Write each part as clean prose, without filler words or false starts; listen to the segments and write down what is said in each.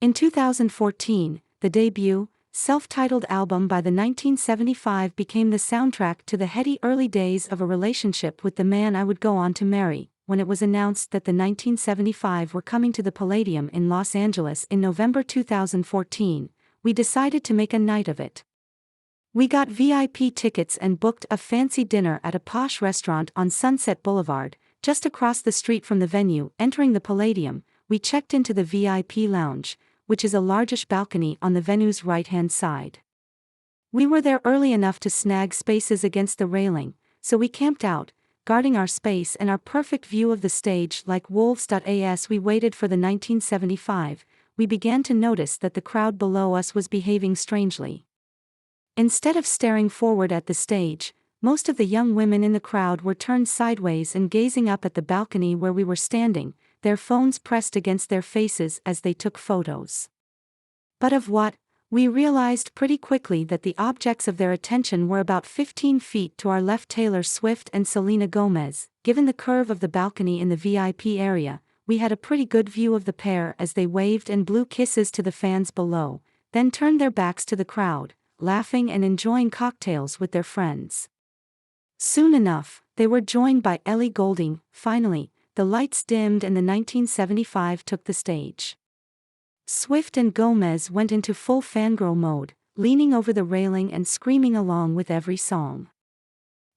In 2014, the debut, self-titled album by the 1975 became the soundtrack to the heady early days of a relationship with the man I would go on to marry. When it was announced that the 1975 were coming to the Palladium in Los Angeles in November 2014, we decided to make a night of it. We got VIP tickets and booked a fancy dinner at a posh restaurant on Sunset Boulevard, just across the street from the venue. Entering the Palladium, we checked into the VIP lounge, which is a largish balcony on the venue's right-hand side. We were there early enough to snag spaces against the railing, so we camped out, guarding our space and our perfect view of the stage like wolves. As we waited for the 1975, we began to notice that the crowd below us was behaving strangely. Instead of staring forward at the stage, most of the young women in the crowd were turned sideways and gazing up at the balcony where we were standing, their phones pressed against their faces as they took photos. But of what? We realized pretty quickly that the objects of their attention were about 15 feet to our left. Taylor Swift and Selena Gomez. Given the curve of the balcony in the VIP area, we had a pretty good view of the pair as they waved and blew kisses to the fans below, then turned their backs to the crowd, laughing and enjoying cocktails with their friends. Soon enough, they were joined by Ellie Goulding. Finally, the lights dimmed and the 1975 took the stage. Swift and Gomez went into full fangirl mode, leaning over the railing and screaming along with every song.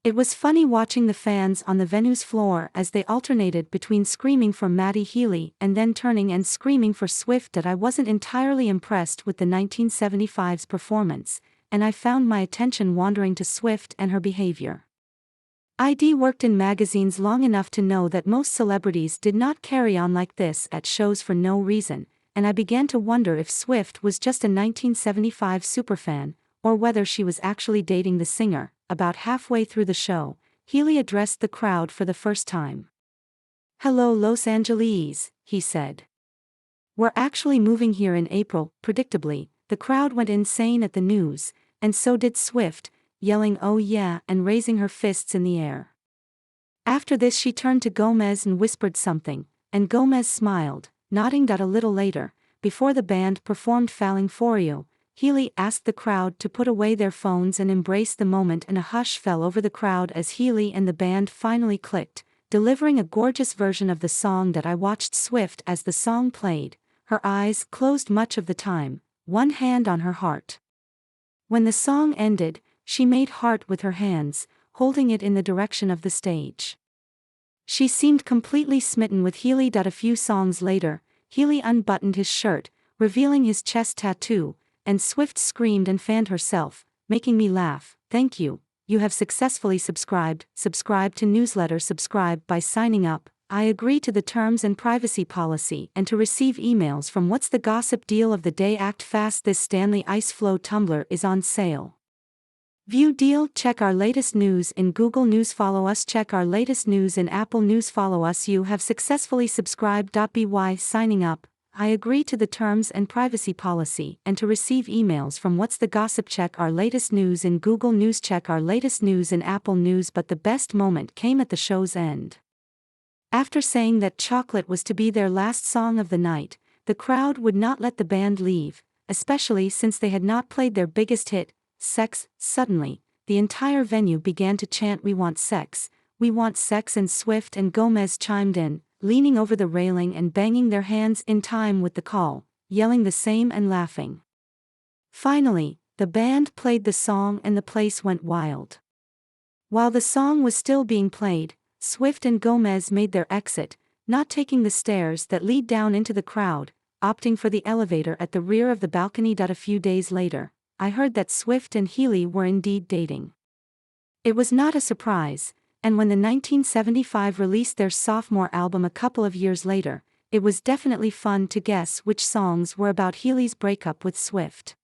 It was funny watching the fans on the venue's floor as they alternated between screaming for Matty Healy and then turning and screaming for Swift. I wasn't entirely impressed with the 1975's performance, and I found my attention wandering to Swift and her behavior. I'd worked in magazines long enough to know that most celebrities did not carry on like this at shows for no reason, and I began to wonder if Swift was just a 1975 superfan, or whether she was actually dating the singer. About halfway through the show, Healy addressed the crowd for the first time. "Hello Los Angeles," he said. "We're actually moving here in April." Predictably, the crowd went insane at the news, and so did Swift, yelling "oh yeah" and raising her fists in the air. After this she turned to Gomez and whispered something, and Gomez smiled, nodding. A little later, before the band performed Falling for You, Healy asked the crowd to put away their phones and embrace the moment, and a hush fell over the crowd as Healy and the band finally clicked, delivering a gorgeous version of the song. I watched Swift as the song played, her eyes closed much of the time, one hand on her heart. When the song ended, she made heart with her hands, holding it in the direction of the stage. She seemed completely smitten with Healy. A few songs later, Healy unbuttoned his shirt, revealing his chest tattoo, and Swift screamed and fanned herself, making me laugh. "Thank you, you have successfully subscribed. Subscribe to newsletter. Subscribe by signing up. I agree to the terms and privacy policy and to receive emails from What's the Gossip Deal of the Day. Act fast, this Stanley Ice Flow tumbler is on sale. View deal. Check our latest news in Google News. Follow us. Check our latest news in Apple News. Follow us. You have successfully subscribed. By signing up, I agree to the terms and privacy policy and to receive emails from What's the Gossip. Check our latest news in Google News. Check our latest news in Apple News. But the best moment came at the show's end. After saying that Chocolate was to be their last song of the night, the crowd would not let the band leave, especially since they had not played their biggest hit, Sex. Suddenly, the entire venue began to chant "We want sex, we want sex," and Swift and Gomez chimed in, leaning over the railing and banging their hands in time with the call, yelling the same and laughing. Finally, the band played the song and the place went wild. While the song was still being played, Swift and Gomez made their exit, not taking the stairs that lead down into the crowd, opting for the elevator at the rear of the balcony. A few days later, I heard that Swift and Healy were indeed dating. It was not a surprise, and when the 1975 released their sophomore album a couple of years later, it was definitely fun to guess which songs were about Healy's breakup with Swift.